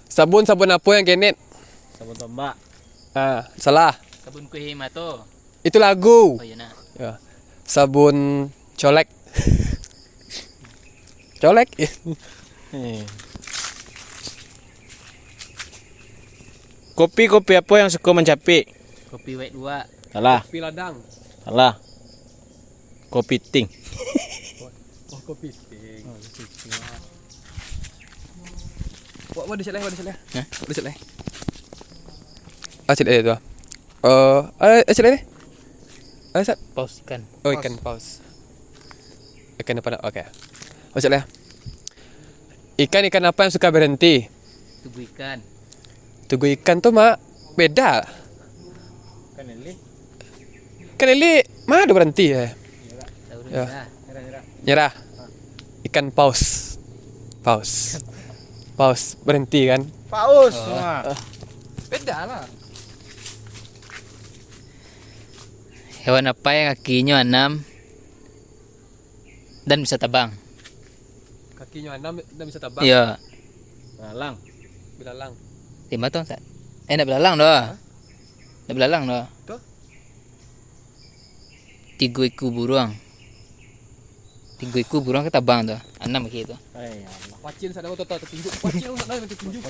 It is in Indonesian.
Sabun apa yang kenet? Sabun tombak. Ah, salah. Sabun kue hemato. Itu lagu. Oh iya nak. Ya. Sabun colek. Colek. Kopi apa yang suka mencapik? Kopi wet 2. Salah. Kopi ladang. Salah. Kopi ting. Oh, kopi ting. What is it? What is it? Hah? What is it? Asyik itu. Asyik ni. Asyik. Paus ikan. Oh, ikan paus. Ikan apa nak? Okey. Asyik lah. Ikan apa yang suka berhenti? Tugu ikan. Tugu ikan tu mak beda. Kan ini. Kan lele mana ada berhenti Tahu Ya. dah. Nyerah. Ikan paus. Paus. Paus berhenti kan? Paus. Beda lah. Hewan apa yang kakinya 6 dan bisa terbang? Kakinya 6 dan bisa terbang. Iya. Belalang. Belalang. Lima tuh tak? Nak belalang dah. Nak belalang dah. Tuh. 3 ekor burung. 3 ekor burung ke terbang tu. 6 gitu. Ay, Allah. Pacin sana tu tertunjuk. Pacin nak tertunjuk.